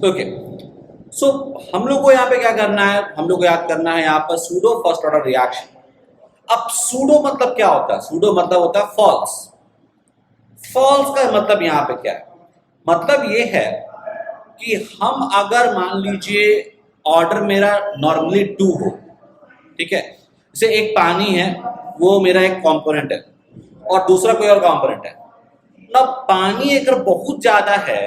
Okay, सो हम लोग को यहाँ पे क्या करना है, हम लोग को याद करना है यहाँ पर सूडो फर्स्ट ऑर्डर रिएक्शन। अब सूडो मतलब क्या होता है? सूडो मतलब होता है फॉल्स। फॉल्स का मतलब यहाँ पे क्या है? मतलब ये है कि हम अगर मान लीजिए ऑर्डर मेरा नॉर्मली 2 हो, ठीक है, जैसे एक पानी है, वो मेरा एक कंपोनेंट है और दूसरा कोई और कंपोनेंट है ना। पानी अगर बहुत ज्यादा है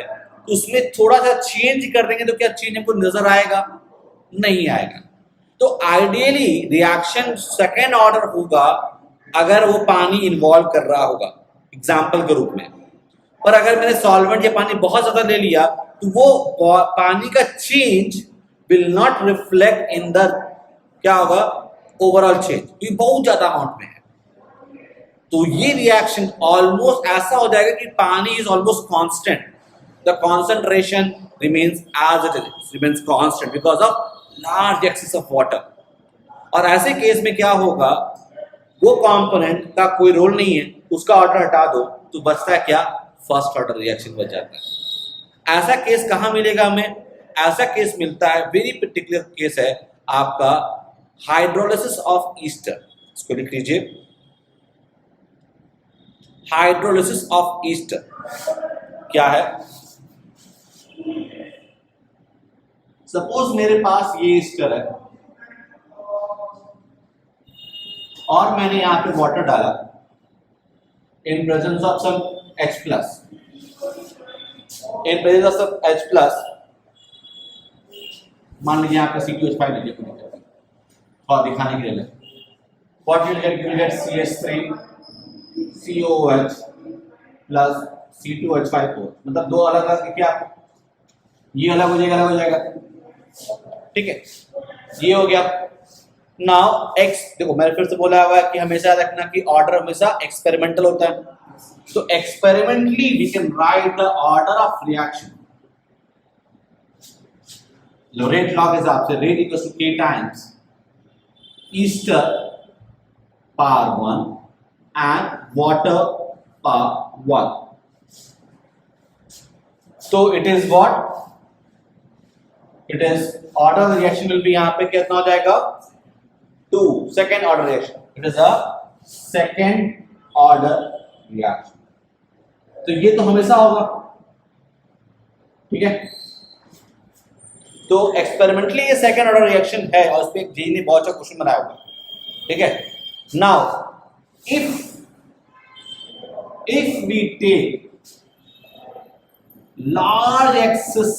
तो उसमें थोड़ा सा चेंज कर देंगे तो क्या चेंज हमको नजर आएगा? नहीं आएगा। तो आइडियली रिएक्शन सेकेंड ऑर्डर होगा अगर वो पानी इन्वॉल्व कर रहा होगा एग्जाम्पल के रूप में। पर अगर मैंने सॉल्वेंट या पानी बहुत ज्यादा ले लिया तो वो पानी का change will not reflect in the क्या होगा ओवरऑल चेंज, क्योंकि बहुत ज्यादा अमाउंट में है। तो ये रिएक्शन ऑलमोस्ट ऐसा हो जाएगा कि पानी is almost constant, the concentration remains as it is, remains constant because of large excess of water. और ऐसे केस में क्या होगा, वो कंपोनेंट का कोई रोल नहीं है, उसका ऑर्डर हटा दो तो बचता है क्या? फर्स्ट ऑर्डर रिएक्शन बच जाता है। ऐसा केस कहां मिलेगा हमें? ऐसा केस मिलता है, वेरी पर्टिकुलर केस है आपका हाइड्रोलिसिस ऑफ ईस्टर। इसको लिख लीजिए, हाइड्रोलिसिस ऑफ ईस्टर क्या है? सपोज मेरे पास ये ईस्टर है और मैंने यहां पे वाटर डाला in presence of some H plus, in presence of some H plus, मान लीजिए यहाँ पे C2H5 लीजिए और दिखाने के लिए what you will get CH3 COOH plus C2H5O, मतलब दो अलग अलग क्या, ये अलग हो जाएगा, अलग हो जाएगा, ठीक है, ये हो गया। नाउ X, देखो मैंने फिर से बोला हुआ है कि हमेशा रखना कि ऑर्डर हमेशा एक्सपेरिमेंटल होता है। तो experimentally we can write the order of reaction. Rate law के हिसाब से rate equal to K times ester power 1 and water power 1। So it is what? It is order reaction will be यहाँ पे कितना हो जाएगा? 2, second order reaction. It is a second order reaction. तो ये तो हमेशा होगा, ठीक है। तो एक्सपेरिमेंटली ये सेकेंड ऑर्डर रिएक्शन है और उस पर जी ने बहुत अच्छा क्वेश्चन बनाया होगा, ठीक है। Now if we take large excess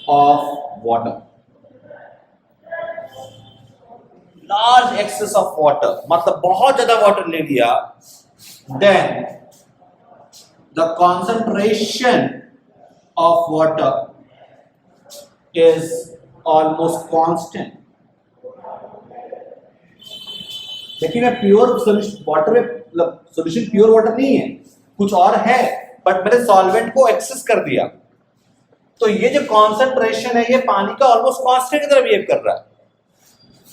of water, large excess of water मतलब बहुत ज्यादा वाटर ले लिया, then the concentration of water is almost constant। देखिए मैं प्योर सोल्यूशन वाटर में, मतलब सोल्यूशन प्योर वाटर नहीं है, कुछ और है, बट मैंने सॉल्वेंट को एक्सेस कर दिया, तो ये जो कॉन्सेंट्रेशन है ये पानी का ऑलमोस्ट कांस्टेंट की तरह बिहेव कर रहा है।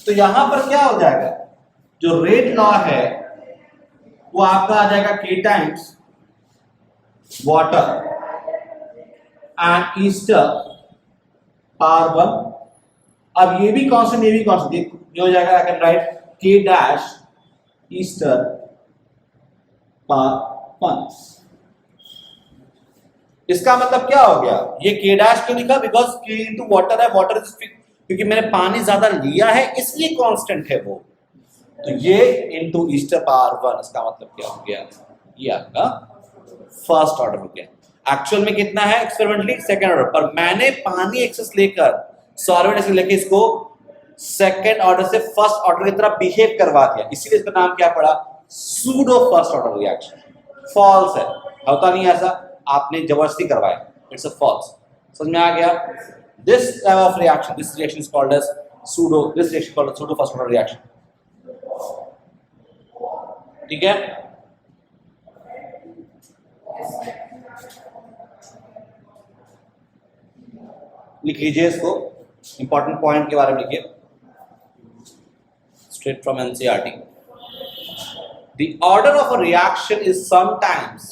तो यहां पर क्या हो जाएगा, जो रेट लॉ है वो आपका आ जाएगा K times water and Easter power 1। अब ये भी कांस्टेंट, ये भी कांस्टेंट, ये हो जाएगा I can write K dash Easter power 1। इसका मतलब क्या हो गया, ये K डैश क्यों लिखा? बिकॉज K इनटू वाटर है, वाटर इज, क्योंकि मैंने पानी ज्यादा लिया है इसलिए कांस्टेंट है वो। तो ये इनटू ईस्टर पावर 1, इसका मतलब क्या हो गया, ये आपका फर्स्ट ऑर्डर हो गया। एक्चुअल में कितना है एक्सपेरिमेंटली? सेकंड ऑर्डर, पर मैंने पानी एक्सेस लेकर, सॉल्वेंट एक्सेस लेकर इसको सेकंड ऑर्डर से फर्स्ट ऑर्डर की तरह बिहेव करवा दिया, इसीलिए इसका नाम क्या पड़ा? Pseudo first order reaction. False है, होता नहीं ऐसा, आपने जबरदस्ती करवाया, इट्स अ फॉल्स। समझ में आ गया? This type of reaction, this reaction is called as pseudo, this reaction called pseudo first order reaction, ठीक है। लिख लीजिए इसको, इंपॉर्टेंट पॉइंट के बारे में लिखिए, straight from NCERT. The order of a reaction is sometimes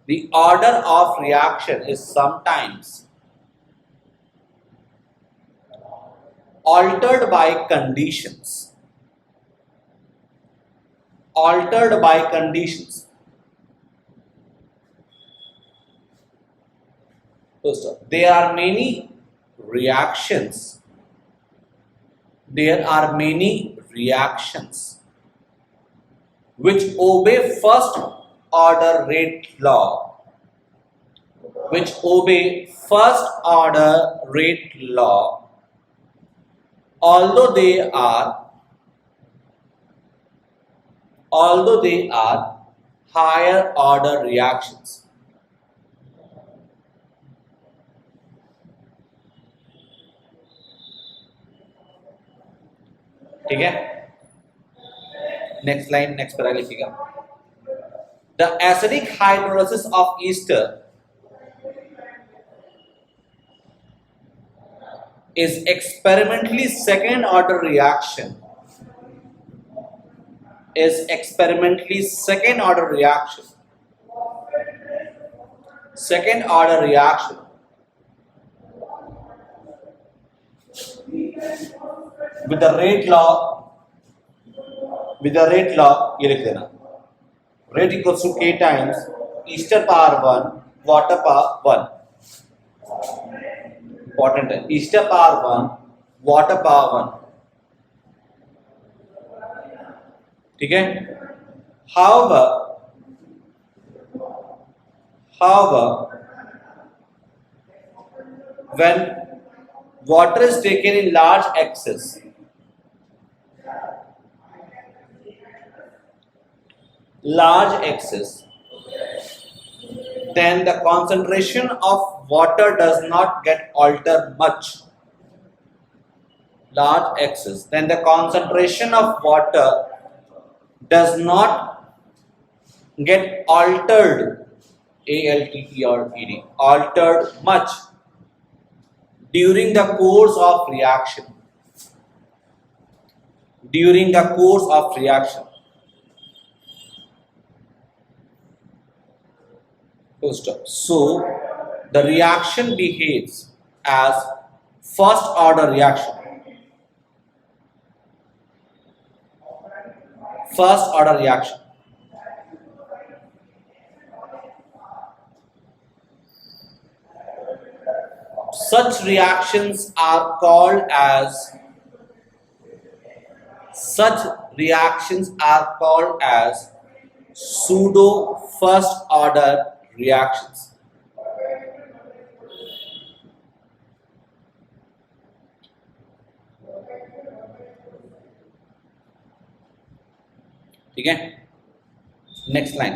the order of reaction is sometimes altered by conditions. Altered by conditions. There are many reactions. There are many reactions which obey first order rate law. Which obey first order rate law, although they are higher order reactions. ठीक है, next line, next para लिखिएगा. The acidic hydrolysis of ester is experimentally second order reaction. Second order reaction with the rate law. ये लिख देना. Rate equals to K times ester power 1 water power 1. Important है, ester power 1 water power 1. ठीक है. However, when water is taken in large excess, then the concentration of water does not get altered much. Large excess, then the concentration of water does not get altered, altered, altered much during the course of reaction. So the reaction behaves as first order reaction. Such reactions are called as pseudo first order reactions. ठीक है, next line.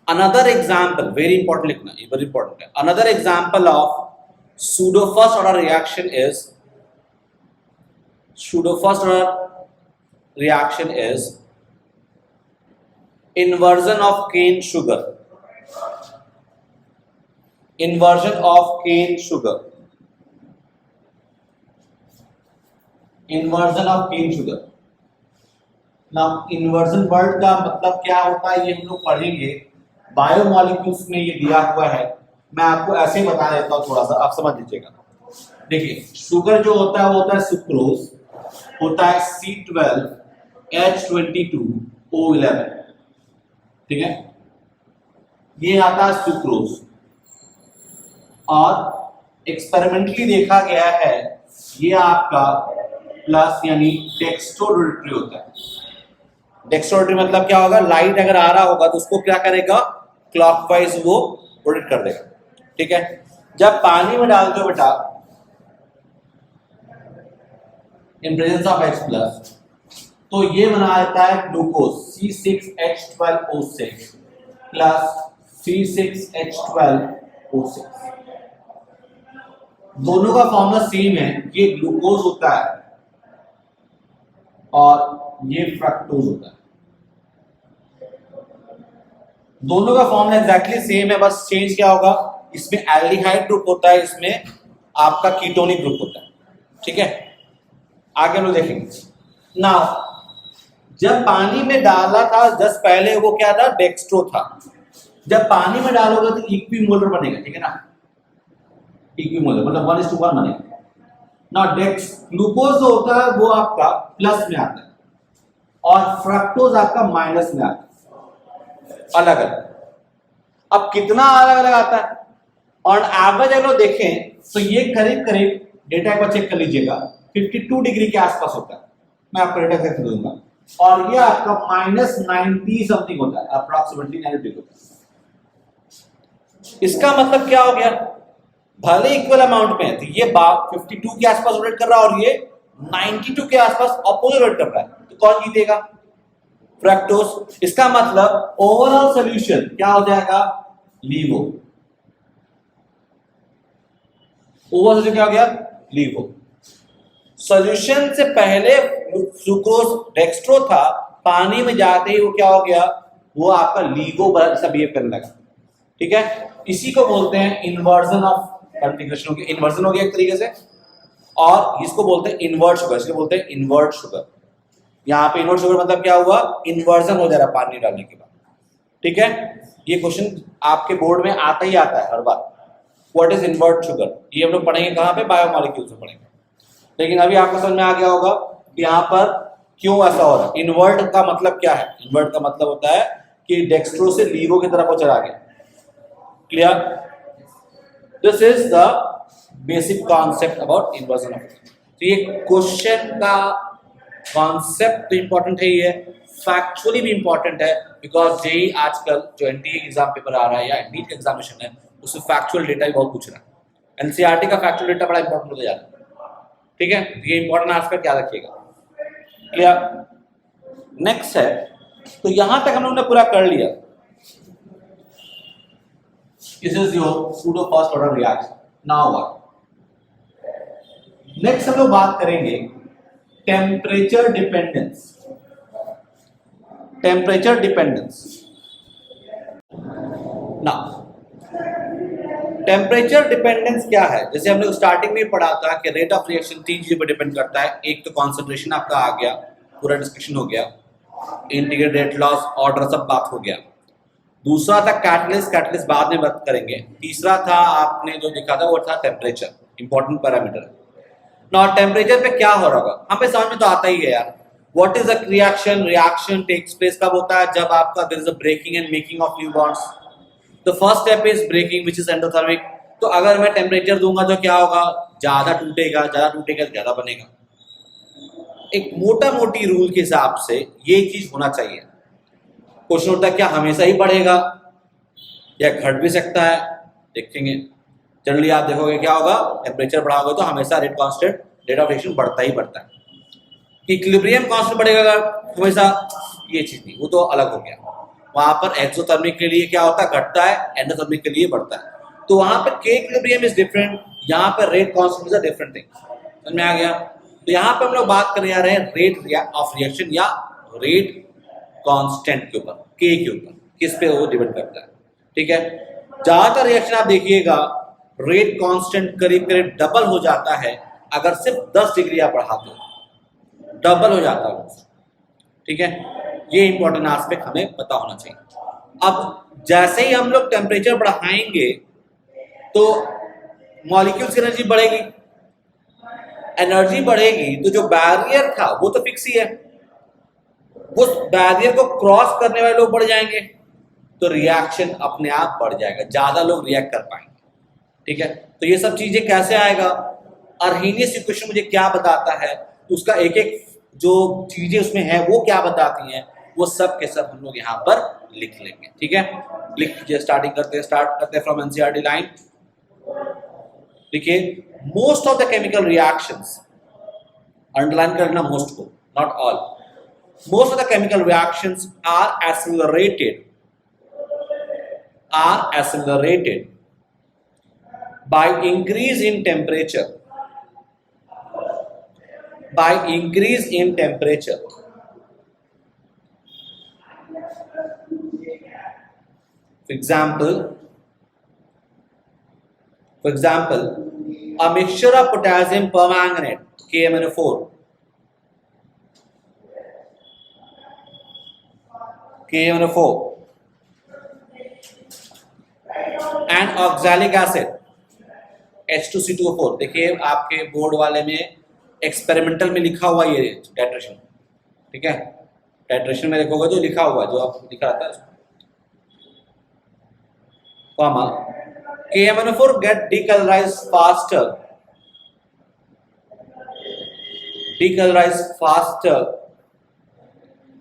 Another example, very important लिखना, ये very important है. Another example of pseudo first order reaction is inversion of cane sugar. ना inversion word का मतलब क्या होता है ये हम लोग पढ़ेंगे. बायोमॉलिक्यूल्स में ये दिया हुआ है, मैं आपको ऐसे ही बता देता हूँ, थोड़ा सा आप समझ लीजिएगा. देखिए, शुगर जो होता है वो होता है सुक्रोज, होता है C12H22O11. ठीक है, ये आता है सुक्रोज. और एक्सपेरिमेंटली देखा गया है ये आपका प्लस यानी डेक्स्ट्रोरेटरी होता है. डेक्स्ट्रोरेटरी मतलब क्या होगा, लाइट अगर आ रहा होगा तो उसको क्या करेगा, क्लॉकवाइज वो रोटेट कर देगा. ठीक है, जब पानी में डालते हो बेटा इन प्रेजेंस ऑफ H प्लस, तो ये बना देता है ग्लूकोज C6H12O6 प्लस C6H12O6. दोनों का फॉर्मूला सेम है, ये ग्लूकोज होता है और ये फ्रक्टोज होता है. दोनों का फॉर्मूला एग्जैक्टली सेम है, बस चेंज क्या होगा, इसमें एल्डिहाइड ग्रुप होता है, इसमें आपका कीटोनिक ग्रुप होता है. ठीक है, आगे हम लोग देखेंगे. ना जब पानी में डाला था जस्ट पहले वो क्या था, डेक्स्ट्रो था. जब पानी में डालोगे तो इक्विमोलर बनेगा, ठीक है ना, इक्विमोलर मतलब 1:1 बनेगा ना। डेक्स ग्लूकोज जो होता है वो आपका प्लस में आता है और फ्रक्टोज आपका माइनस में आता है, अलग अलग। अब कितना अलग अलग आता है ऑन एवरेज अगर देखें तो ये करीब करीब, डेटा को चेक कर लीजिएगा, 52 डिग्री के आसपास होता है, मैं आपको डेटा चेक कर दूंगा, और ये आपका -90 समथिंग होता है, अप्रॉक्सीमेटली 90 डिग्री होता है। इसका मतलब क्या हो गया, भले इक्वल अमाउंट में है तो ये 52 के आसपास रोटेट कर रहा है और ये 92 के आसपास अपोजिट रोटेट कर रहा है, तो कौन जीतेगा, फ्रक्टोज। इसका मतलब ओवरऑल सॉल्यूशन क्या हो जाएगा, लीवो। ओवरऑल सॉल्यूशन क्या हो गया, लीवो। सॉल्यूशन से पहले सुक्रोज डेक्स्ट्रो था, पानी में जाते ही वो क्या हो गया, वो आपका लीवो जैसा बिहेव करने लगा, ठीक है। इसी को बोलते हैं इन्वर्जन ऑफ कॉन्फ़िगरेशन, इन्वर्जन हो गया एक तरीके से, और इसको बोलते हैं इन्वर्ट शुगर, इसको बोलते हैं इन्वर्ट शुगर। यहाँ पे इन्वर्ट शुगर मतलब क्या हुआ, इन्वर्जन हो जा रहा पानी डालने के बाद, ठीक है। ये क्वेश्चन आपके बोर्ड में आता ही आता है हर बार, व्हाट इज इन्वर्ट शुगर, ये हम लोग पढ़ेंगे कहाँ पे, बायोमॉलिक्यूल्स में पढ़ेंगे। लेकिन अभी आपको समझ में आ गया होगा कि यहाँ पर क्यों ऐसा हो रहा है। इन्वर्ट का मतलब क्या है, इन्वर्ट का मतलब होता है कि डेक्स्ट्रो से लीवो की तरफ वो चला गया, clear. This is the basic concept about inversion of. तो ये क्वेश्चन का कॉन्सेप्ट तो इंपॉर्टेंट है, ये फैक्चुअली भी इंपॉर्टेंट है, बिकॉज जेई आजकल जो एनटीए एग्जाम पेपर आ रहा है या नीट का एग्जामिनेशन है उसमें फैक्चुअल डेटा ही बहुत पूछ रहा है। एनसीईआरटी का फैक्चुअल डेटा बड़ा इंपॉर्टेंट होता जा रहा है, ठीक है। ये इंपॉर्टेंट आस्पेक्ट याद रखिएगा, क्लियर। नेक्स्ट है, तो यहां तक हम लोग ने पूरा कर लिया, this is your pseudo first order reaction. Now what, next हम लोग बात करेंगे टेम्परेचर डिपेंडेंस। टेम्परेचर डिपेंडेंस ना, टेम्परेचर डिपेंडेंस क्या है, जैसे हम लोग स्टार्टिंग में पढ़ा था कि रेट ऑफ रिएक्शन 3 चीजों पर डिपेंड करता है। एक तो कॉन्सेंट्रेशन आपका आ गया, पूरा डिस्कशन हो गया, इंटीग्रेटेड रेट लॉस, ऑर्डर, सब बात हो गया। दूसरा था कैटलिस्ट, कैटलिस्ट बाद में बात करेंगे। तीसरा था आपने जो देखा था वो था टेम्परेचर, इंपॉर्टेंट पैरामीटर। ना टेम्परेचर पे क्या हो रहा होगा हमें समझ में तो आता ही है यार। What is a reaction, reaction takes place कब होता है, जब आपका there is a breaking and making of new bonds. The first step is breaking which is endothermic. तो अगर मैं टेम्परेचर दूंगा तो क्या होगा, ज्यादा टूटेगा, ज्यादा टूटेगा तो ज्यादा बनेगा। एक मोटा मोटी रूल के हिसाब से ये चीज होना चाहिए। क्वेश्चन होता है क्या हमेशा ही बढ़ेगा या घट भी सकता है, देखेंगे। जनरली आप देखोगे क्या होगा, टेम्परेचर बढ़ाओगे तो हमेशा rate constant, rate of reaction बढ़ता ही बढ़ता है। इक्विलिब्रियम कांस्टेंट बढ़ेगा हमेशा, ये चीज नहीं, वो तो अलग हो गया। वहां पर एक्सोथर्मिक के लिए क्या होता है, घटता है, एंडोथर्मिक के लिए बढ़ता है। तो वहां पर के इक्विलिब्रियम इज डिफरेंट, यहाँ पर rate constant is a different thing. समझ में आ गया। तो यहाँ पे हम लोग बात करने जा रहे हैं रेट ऑफ रिएक्शन या रेट कांस्टेंट के ऊपर, के ऊपर, किस पे वो डिपेंड करता है, ठीक है। ज्यादातर रिएक्शन आप देखिएगा रेट कांस्टेंट करीब करीब डबल हो जाता है अगर सिर्फ 10 डिग्री आप बढ़ाते हो, डबल हो जाता है, ठीक है। ये इंपॉर्टेंट एस्पेक्ट हमें पता होना चाहिए। अब जैसे ही हम लोग टेम्परेचर बढ़ाएंगे तो मॉलिक्यूल्स की एनर्जी बढ़ेगी, एनर्जी बढ़ेगी तो जो बैरियर था वो तो फिक्स ही है, उस बैरियर को क्रॉस करने वाले लोग बढ़ जाएंगे तो रिएक्शन अपने आप बढ़ जाएगा, ज्यादा लोग रिएक्ट कर पाएंगे, ठीक है। तो ये सब चीजें कैसे आएगा, अर्हीनियस इक्वेशन मुझे क्या बताता है, उसका एक एक जो चीजें उसमें है वो क्या बताती हैं, वो सब के सब हम लोग यहाँ पर लिख लेंगे, ठीक है। लिख लीजिए, स्टार्ट करते हैं फ्रॉम एनसीईआरटी लाइन। देखिए, most of the chemical reactions, underline करना मोस्ट को, not all. Most of the chemical reactions are accelerated by increase in temperature. By increase in temperature. For example, a mixture of potassium permanganate, KMnO4, KMnO4 and oxalic acid H2C2O4। देखिए आपके board वाले में experimental में लिखा हुआ ये titration, ठीक है, टाइट्रेशन में देखोगे तो लिखा हुआ जो आप लिखा था comma KMnO4 get decolorized faster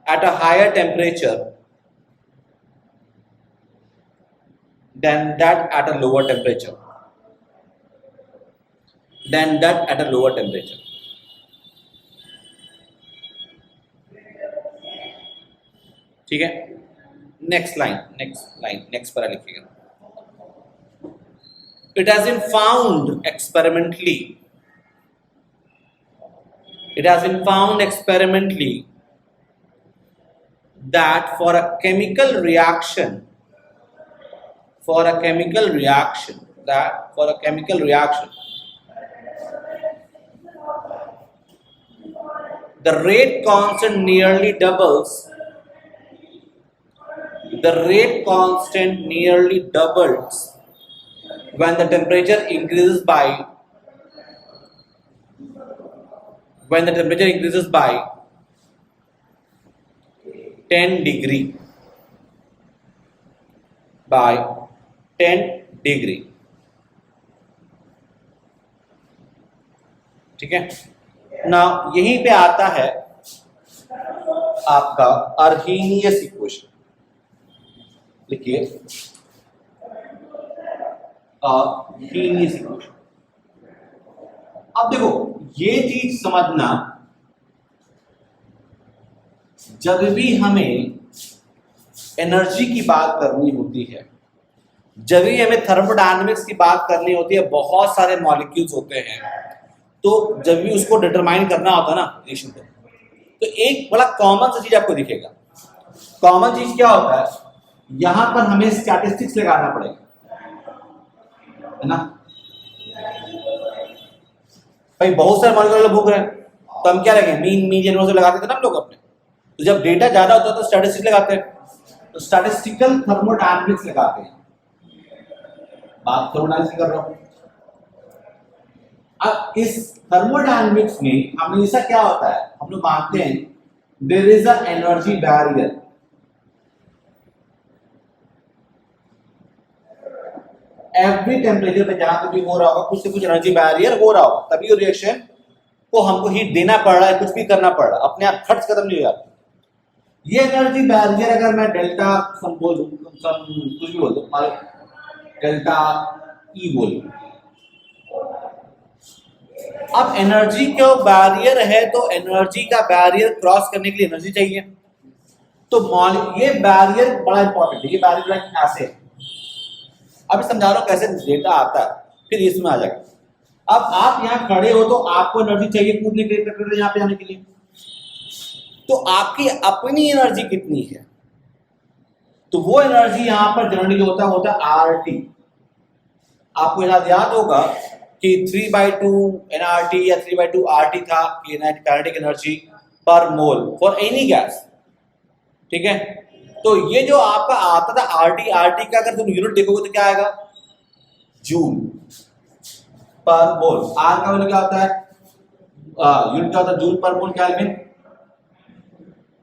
at a higher temperature than that at a lower temperature. ठीक है, नेक्स्ट लाइन नेक्स्ट पर लिखिएगा। It has been found experimentally that for a chemical reaction the rate constant nearly doubles when the temperature increases by 10 degree ठीक है ना। यहीं पे आता है आपका अर्हीनियस इक्वेशन, लिखिए अर्हीनियस इक्वेशन। अब देखो ये चीज समझना, जब भी हमें एनर्जी की बात करनी होती है, जब भी हमें थर्मोडायनेमिक्स की बात करनी होती है, बहुत सारे मॉलिक्यूल्स होते हैं, तो जब भी उसको डिटरमाइन करना होता है ना रिएक्शन को, तो एक बड़ा कॉमन सा चीज आपको दिखेगा। कॉमन चीज क्या होता है, यहां पर हमें स्टैटिस्टिक्स लगाना पड़ेगा, है ना भाई। बहुत सारे मॉलिक्यूल भूख रहे हैं तो हम क्या लगे, मीन से लगाते थे ना हम लोग अपने। तो जब डेटा ज्यादा होता है तो स्टैटिस्टिक्स लगाते हैं, तो स्टैटिस्टिकल थर्मोडायनेमिक्स लगाते हैं। बात थर्मोडायनेमिक्स कर रहा हूं। अब इस थर्मोडायनेमिक्स में हमेशा क्या होता है, हम लोग मानते हैं there is a energy barrier. Every temperature पे जहां पे भी हो रहा होगा कुछ से कुछ एनर्जी बैरियर हो रहा होगा, तभी रिएक्शन को हमको हीट देना पड़ रहा है, कुछ भी करना पड़ रहा है, अपने आप खर्च खत्म नहीं हो जाता। ये एनर्जी बैरियर अगर मैं डेल्टा सम बोल दूं, कुछ भी बोल दो, डेल्टा ई बोल। अब एनर्जी का बैरियर है तो एनर्जी का बैरियर क्रॉस करने के लिए एनर्जी चाहिए, तो ये बैरियर बड़ा इंपॉर्टेंट है। ये बैरियर ऐसे है, अब समझा रहा हूं कैसे डेटा आता है, फिर इसमें आ जाएगा। अब आप यहाँ खड़े हो तो आपको एनर्जी चाहिए कूदने के लिए, यहाँ पे आने के लिए, तो आपकी अपनी एनर्जी कितनी है, तो वो एनर्जी यहां पर जनरली होता है RT। आपको याद होगा कि 3/2 nRT या 3/2 RT था कि काइनेटिक एनर्जी पर मोल फॉर एनी गैस, ठीक है। तो ये जो आपका आता था RT का अगर तुम यूनिट देखोगे तो क्या आएगा, जूल पर मोल। R का वैल्यू क्या होता है, यूनिट क्या होता है, जूल पर मोल केल्विन।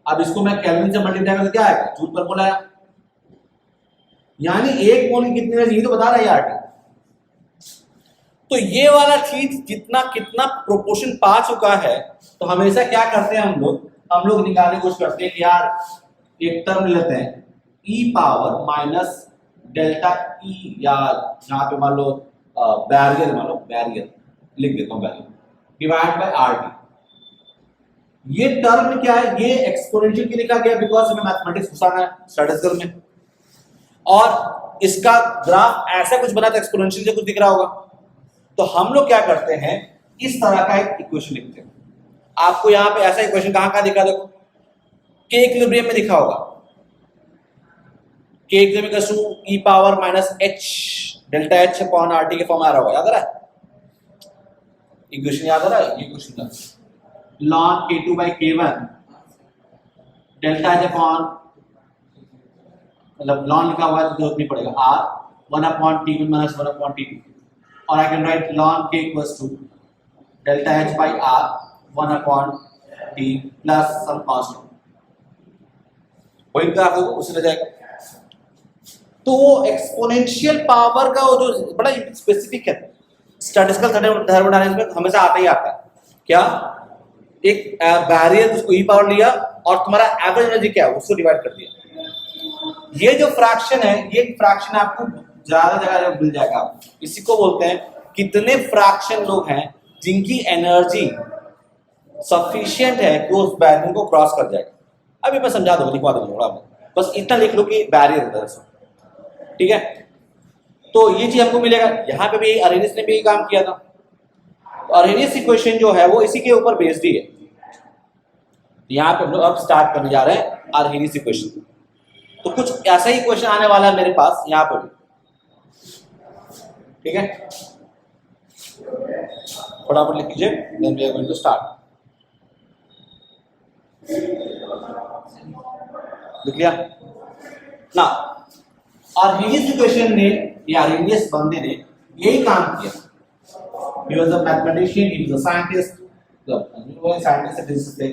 अब इसको मैं केल्विन से मल्टीप्लाई करके क्या आएगा, जूल पर मोल आया। यानी एक मोल की कितनी एनर्जी तो बता रहा है RT। तो ये वाला चीज जितना कितना प्रोपोर्शन पा चुका है, तो हमेशा क्या करते हैं हम लोग निकालने की कोशिश करते हैं कि यार एक टर्म लेते हैं e power minus delta E, या यहाँ पे मान लो बैरियर लिख देता हूँ, बैरियर डिवाइड बाय RT। ये टर्म क्या है, ये एक्सपोनेंशियल क्यों लिखा गया, बिकॉज हमें मैथमेटिक्स घुसाना है स्टैटिस्टिकल में, और इसका ग्राफ ऐसा कुछ बना था, एक्सपोनेंशियल से कुछ दिख रहा होगा। तो हम लोग क्या करते हैं, इस तरह का एक इक्वेशन लिखते हैं। आपको यहाँ पे ऐसा इक्वेशन कहाँ दिखा, देखो के इक्विलिब्रियम में दिखा होगा, के equilibrium e power minus h delta h upon RT के फॉर्म आ रहा होगा, याद आ रहा है इक्वेशन, याद आ रहा है ये question ln K2/K1 delta h upon, मतलब ln लिखा हुआ है तो जरूरत नहीं पड़ेगा, R 1/T1 minus 1/T2, or I can write ln k equals to delta H by R 1/T plus some constant, वही ग्राफ होगा उसी रह जाएगा। तो वो एक्सपोनेंशियल पावर का वो जो बड़ा स्पेसिफिक है, स्टैटिस्टिकल थर्मोडायनामिक्स में हमेशा आता ही आता है। क्या? एक बैरियर उसको ई पावर लिया और तुम्हारा एवरेज एनर्जी क्या है उसको डिवाइड कर दिया। ये जो फ्रैक्शन है, ये फ्रैक्शन आपको ज्यादा जगह मिल जाएगा। इसी को बोलते हैं कितने फ्रैक्शन लोग हैं जिनकी एनर्जी सफिशिएंट है कि उस बैरियर को क्रॉस कर जाएगा। अभी मैं समझा दूंगा, लिखवा दूंगा थोड़ा, बस इतना लिख लो कि बैरियर होता है, ठीक है। तो ये चीज हमको मिलेगा। यहाँ पे भी अरेनियस ने भी यही काम किया था। अरेनियस इक्वेशन जो है वो इसी के ऊपर बेस्ड ही है। यहाँ पे हम लोग अब स्टार्ट करने जा रहे हैं अरेनियस इक्वेशन। तो कुछ ऐसा ही क्वेश्चन आने वाला है मेरे पास यहाँ पर भी, ठीक है। फटाफट लिख लीजिए, then we are going to start. लिख लिया ना? अरेनियस इक्वेशन ने या अरेनियस बंदे ने यही काम किया। He was a mathematician, he was a scientist, वो साइंटिस्ट फिजिसिस्ट थे।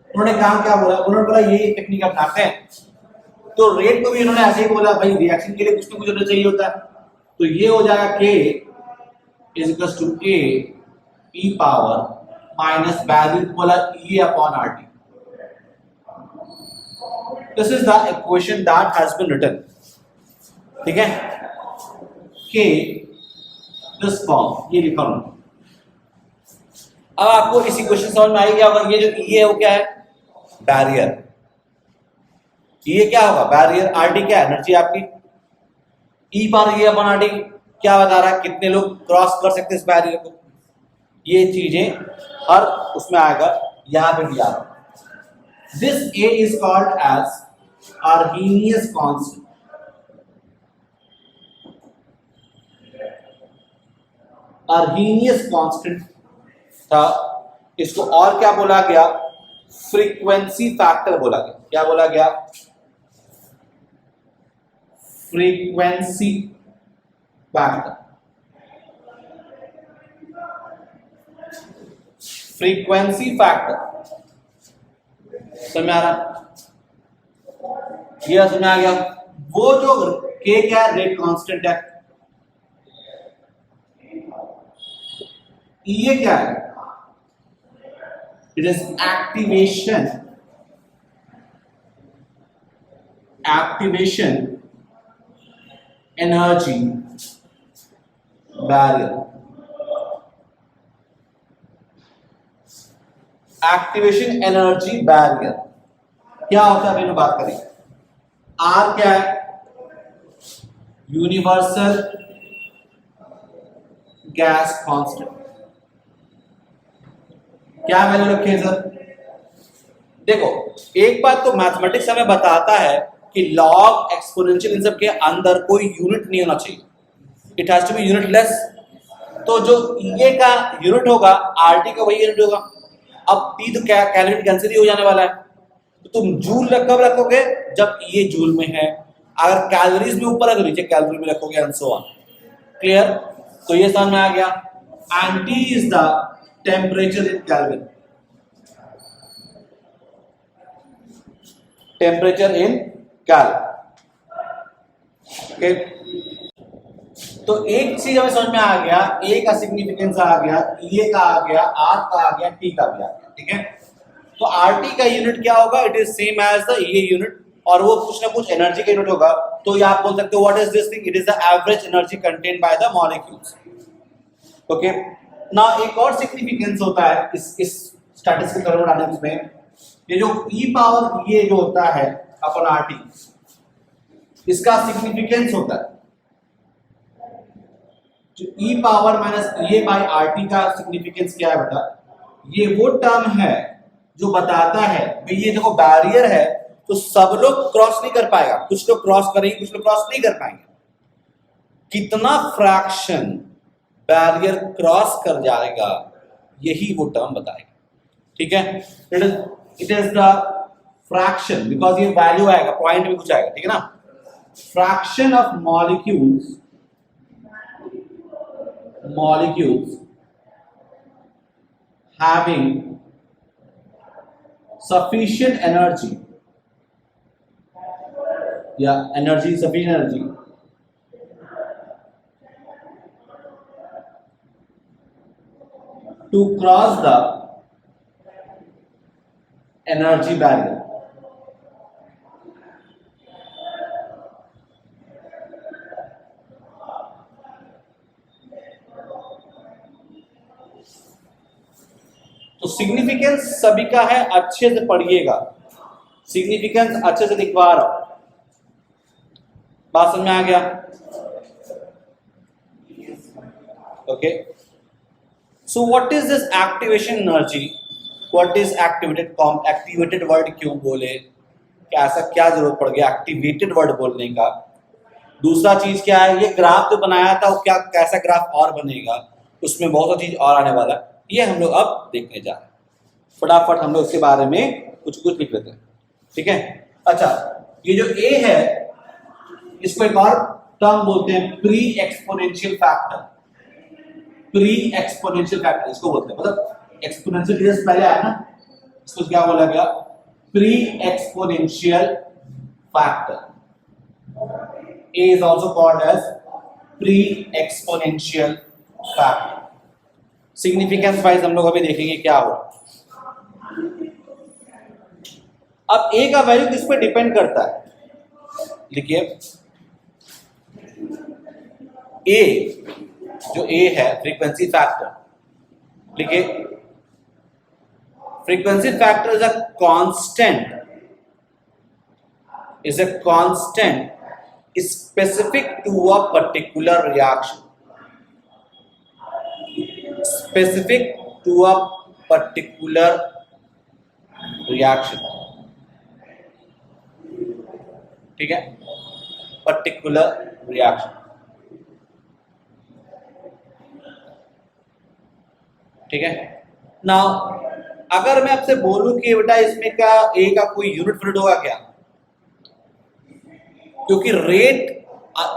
उन्होंने काम क्या बोला? उन्होंने बोला ये टेक्निक अपनाते हैं। तो रेट को भी उन्होंने ऐसे ही बोला, भाई रिएक्शन के लिए कुछ ना कुछ होना चाहिए होता है। तो ये हो जाएगा K is equals to A e power minus barrier बोला E upon RT। This is the equation that has been written, ठीक है। K this form ये लिखा हूं। अब आपको इस इक्वेशन समझ में आई क्या होगा? ये जो E है वो क्या है? बैरियर। ये क्या होगा? बैरियर। RT क्या है? एनर्जी आपकी। E पर E अपॉन RT क्या बता रहा है? कितने लोग क्रॉस कर सकते हैं इस बैरियर को? ये चीजें हर उसमें आएगा, यहां पे भी आ रहा है। This A is called as Arrhenius constant। Arrhenius constant था। इसको और क्या बोला गया? फ्रीक्वेंसी फैक्टर बोला गया। क्या बोला गया? Frequency factor. फ्रीक्वेंसी फैक्टर समझ आ रहा? ये समझ आ गया। वो जो K क्या है? रेट कांस्टेंट है। ये क्या है? It is activation energy barrier. Activation energy barrier क्या होता है? मैंने बात करी। R क्या है? Universal gas constant. क्या वैल्यू रखे हैं सर? देखो, एक बात तो मैथमेटिक्स हमें बताता है कि लॉग, एक्सपोनेंशियल, इन सब के अंदर कोई यूनिट नहीं होना चाहिए। It has to be unitless. तो जो ये का यूनिट होगा, RT का वही यूनिट होगा। अब T तो क्या कैलोरी कैंसिल ही हो जाने वाला है, तो तुम जूल कब रखोगे? जब ये जूल में है। अगर कैलोरीज में ऊपर है तो नीचे कैलोरी में रखोगे, एंड सो ऑन। क्लियर? तो ये समझ में आ गया। And T is the temperature in kelvin. Temperature in kelvin. Okay, तो एक चीज हमें समझ में आ गया, ए का सिग्निफिकेंस आ गया, ए का आ गया, आर का आ गया, टी का भी आ गया, ठीक है। तो आरटी का यूनिट क्या होगा? It is same as the A unit, और वो कुछ ना कुछ एनर्जी का यूनिट होगा। तो ये आप बोल सकते हो what is this thing? It is the average energy contained by the molecules. Okay, ना एक और सिग्निफिकेंस होता है इस स्टैटिस्टिकल थर्मोडायनामिक्स में, ये जो ई पावर ये जो होता है अपन आरटी, इसका सिग्निफिकेंस होता है जो e power minus a by RT का सिग्निफिकेंस क्या है बेटा? ये वो टर्म है जो बताता है भाई ये देखो बैरियर है तो सब लोग क्रॉस नहीं कर पाएगा, कुछ लोग क्रॉस करेंगे, कुछ लोग क्रॉस नहीं कर पाएंगे। कितना फ्रैक्शन बैरियर क्रॉस कर जाएगा, यही वो टर्म बताएगा, ठीक है। It is the fraction, because ये वैल्यू आएगा, पॉइंट में कुछ आएगा, ठीक है ना। Fraction of molecules molecules having sufficient energy, sufficient energy to cross the energy barrier. तो सिग्निफिकेंस सभी का है, अच्छे से पढ़िएगा, सिग्निफिकेंस अच्छे से लिखवा रहा हूं, बात समझ में आ गया? Okay, so what is this activation energy, what is activated word क्यों बोले, क्या ऐसा क्या जरूरत पड़ गया एक्टिवेटेड वर्ड बोलने का? दूसरा चीज क्या है, ये ग्राफ जो बनाया था वो क्या कैसा ग्राफ और बनेगा, उसमें बहुत सी चीज और आने वाला है, ये हम लोग अब देखने जा रहे हैं। फटाफट हम लोग इसके बारे में कुछ कुछ लिख लेते हैं, ठीक है? अच्छा, ये जो ए है इसको एक और टर्म बोलते हैं pre exponential factor, pre exponential factor इसको बोलते हैं, मतलब एक्सपोनेंशियल डिजिट पहले आया ना, इसको क्या बोला गया? Pre exponential factor. A is also called as pre-exponential factor. Significance wise हम लोग अभी देखेंगे क्या हो। अब A का वैल्यू किस पे डिपेंड करता है? लिखिए, A जो A है फ्रीक्वेंसी फैक्टर, लिखिए frequency factor is a constant specific to a particular reaction, specific to a particular reaction, ठीक है? particular reaction, ठीक है? नाउ अगर मैं आपसे बोलूं कि बेटा इसमें क्या ए का कोई यूनिट फ्लूइड होगा क्या? क्योंकि rate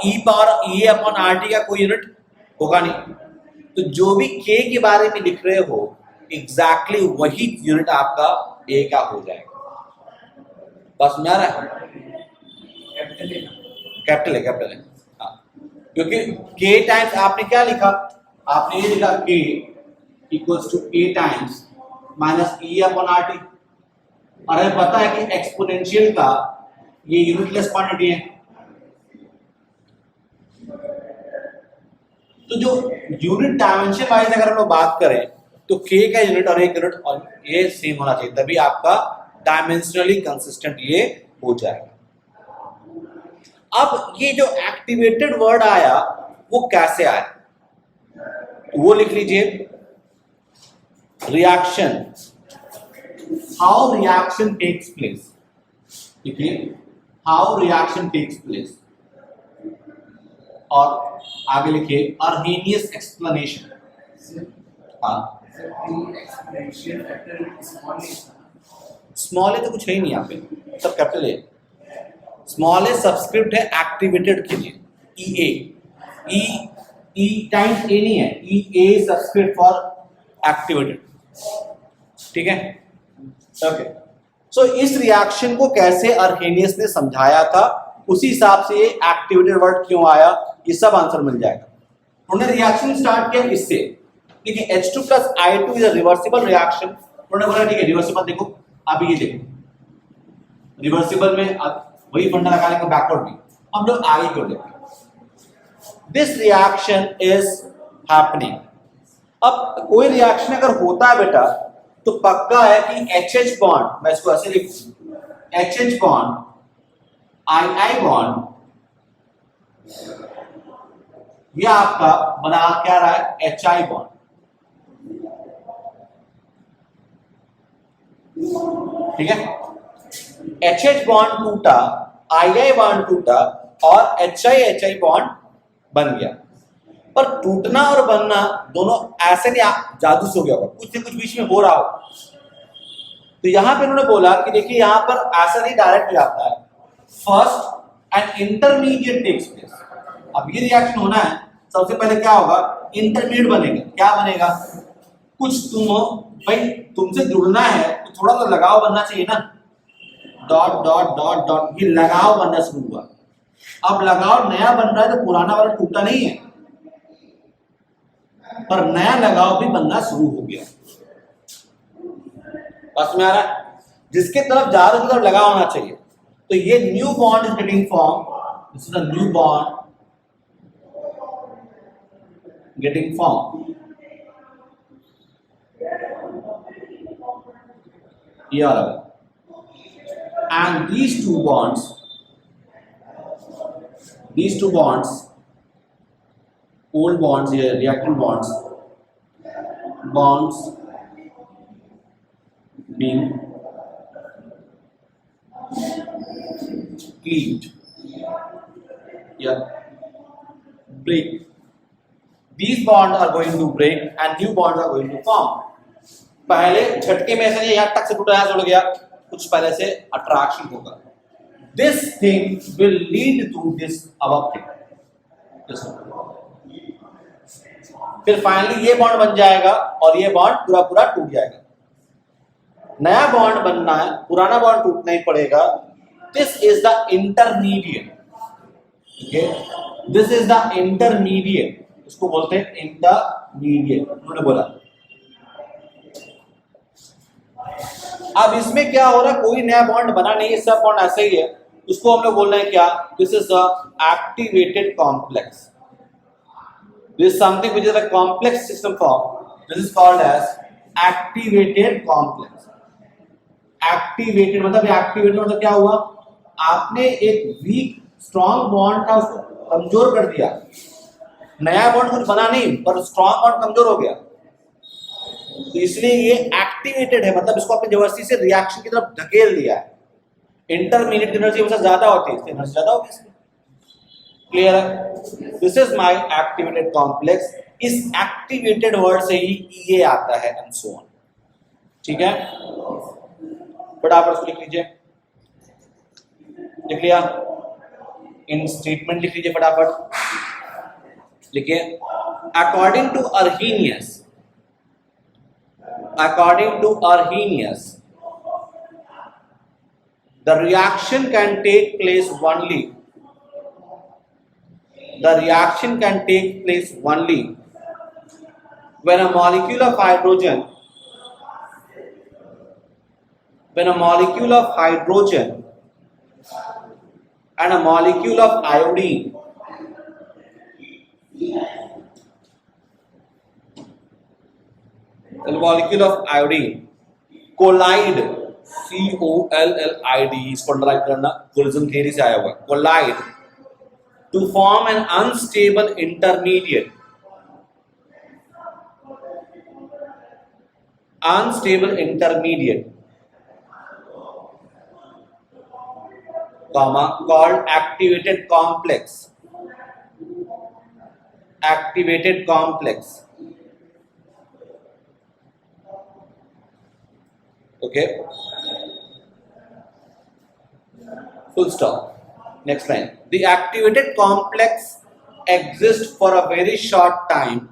e power e upon R T का कोई यूनिट होगा नहीं, तो जो भी के के बारे में लिख रहे हो एग्जैक्टली वही यूनिट आपका ए का हो जाएगा। बस समझ आ रहा है? कैपिटल है हाँ, क्योंकि के टाइम्स आपने क्या लिखा, आपने ये लिखा के equals to A times minus E upon R T, और हमें पता है कि एक्सपोनेंशियल का ये यूनिटलेस क्वांटिटी है, तो जो यूनिट डायमेंशन वाइज अगर हम लोग बात करें तो के का यूनिट और एक यूनिट और ये सेम होना चाहिए, तभी आपका डायमेंशनली कंसिस्टेंट ये हो जाएगा। अब ये जो एक्टिवेटेड वर्ड आया वो कैसे आया, तो वो लिख लीजिए, reaction, how reaction takes place, लिखिए हाउ रिएक्शन टेक्स प्लेस, और आगे लिखिए अर्हेनियस एक्सप्लेनेशन। हाँ, स्मॉल ए तो कुछ है ही नहीं यहाँ पे, सब कैपिटल है। स्मॉल ए सबस्क्रिप्ट है एक्टिवेटेड के लिए, ई ए, ई टाइम्स ए नहीं है, ई ए सबस्क्रिप्ट फॉर एक्टिवेटेड, ठीक है? ओके, सो इस रिएक्शन को कैसे अर्हेनियस ने समझाया था, उसी हिसाब से ये एक्टिवेटेड वर्ड क्यों आया, ये सब आंसर मिल जाएगा। उन्होंने रिएक्शन स्टार्ट किया इससे, देखिए H2 plus I2 is a reversible reaction. उन्होंने बोला ठीक है रिवर्सिबल, देखो अभी ये देखो रिवर्सिबल में वही फंडा लगा लेंगे बैकवर्ड भी, हम लोग आगे क्यों देखते। This reaction is happening. अब कोई रिएक्शन अगर होता है बेटा तो पक्का है कि HH बॉन्ड, मैं इसको ऐसे लिखूं, HH बॉन्ड II बॉन्ड, ये आपका बना क्या रहा है HI बॉन्ड, ठीक है? HH बॉन्ड टूटा, II बॉन्ड टूटा और HI बॉन्ड बन गया। पर टूटना और बनना दोनों ऐसे नहीं जादू से हो गया होगा, कुछ न कुछ बीच में हो रहा हो। तो यहां पे उन्होंने बोला कि देखिए यहां पर ऐसा नहीं डायरेक्ट जाता है, first and intermediate takes place. अब ये रिएक्शन होना है, सबसे पहले क्या होगा, इंटरमीडिएट बनेगा। क्या बनेगा? कुछ तुम हो भाई, तुमसे जुड़ना है तो थोड़ा सा लगाव बनना चाहिए ना। डॉट डॉट डॉट डॉट, ये लगाव बनना शुरू हुआ। अब लगाव नया बन रहा है तो पुराना वाला टूटा नहीं है, पर नया लगाव भी बनना शुरू हो गया। बस में आ रहा है? जिसके तरफ जा रहे तरफ लगा होना चाहिए। तो ये new bond is getting form, this is a new bond getting formed here, and these two bonds old bonds here, reactant bonds being cleaved here, break. These bonds are going to break and new bonds are going to form. पहले झटके में ऐसा नहीं यहाँ टक से टूटा, यहाँ जुड़ गया, कुछ पहले से अट्रैक्शन होगा। This thing will lead to this above thing. फिर फाइनली ये बॉन्ड बन जाएगा और ये बॉन्ड पूरा पूरा टूट जाएगा। नया बॉन्ड बनना है, पुराना बॉन्ड टूटना ही पड़ेगा। This is the intermediate. Okay? This is the intermediate. इसको बोलते हैं इंटरमीडिएट, उन्होंने बोला। अब इसमें क्या हो रहा है, कोई नया बॉन्ड बना नहीं है, सब बॉन्ड ऐसे ही है। उसको हम लोग बोल रहे हैं क्या? This is the activated complex. This something which is a complex system form, this is called as activated complex. Activated मतलब क्या हुआ? आपने एक वीक स्ट्रॉन्ग बॉन्ड था उसको कमजोर कर दिया। नया बॉन्ड कुछ बना नहीं, पर स्ट्रॉन्ग बॉन्ड कमजोर हो गया, तो इसलिए ये एक्टिवेटेड है, मतलब इसको अपनी जबरदस्ती से रिएक्शन की तरफ धकेल दिया है। इंटरमीडिएट की एनर्जी हमेशा ज्यादा होती है, इसकी एनर्जी ज्यादा होगी इसमें। क्लियर है? This is my activated complex. इस एक्टिवेटेड वर्ड से ही ये आता है एंड सो ऑन। ठीक है, फटाफट इसको लिख लीजिए। लिख लिया? इन स्टेटमेंट लिख लीजिए फटाफट। लिखिए, according to Arrhenius, the reaction can take place only when a molecule of hydrogen and a molecule of iodine collide, COLLID, इसको अंडरलाइन करना, कोलिजन थियरी से आया हुआ है। collide to form an unstable intermediate called activated complex. Okay, full stop. Next line. The activated complex exists for a very short time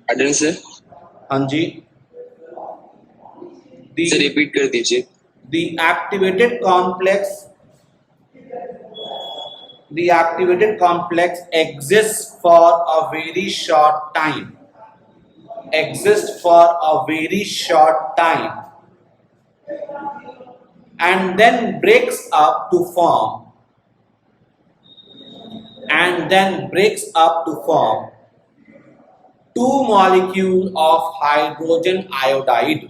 Pardon sir, हाँ जी, sir repeat कर दीजिए। the activated complex exists for a very short time, and then breaks up to form two molecules of hydrogen iodide.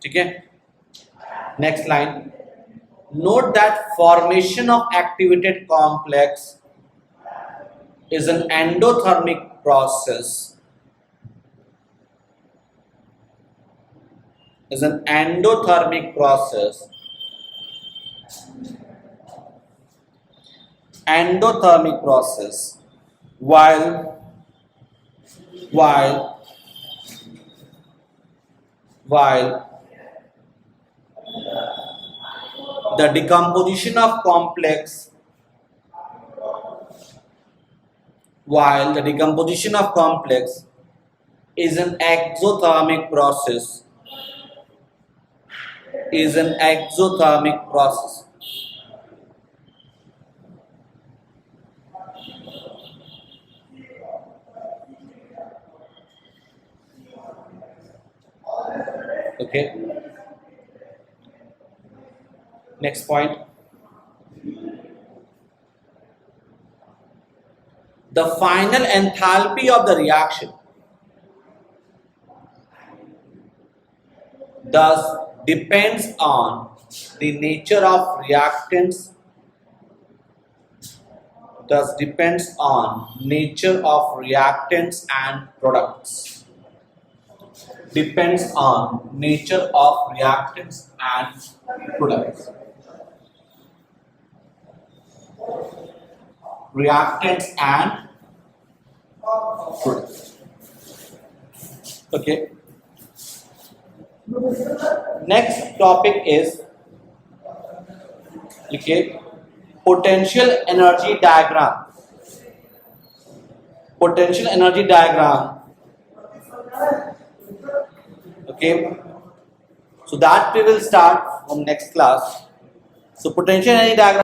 ठीक है, next line. Note that formation of activated complex is an endothermic process. endothermic process, while the decomposition of complex is an exothermic process, okay. Next point, the final enthalpy of the reaction thus depends on the nature of reactants and products. Depends on nature of reactants and products. Reactants and products. Okay. Next topic is potential energy diagram. Potential energy diagram. Okay. So that we will start from next class. So potential energy diagram.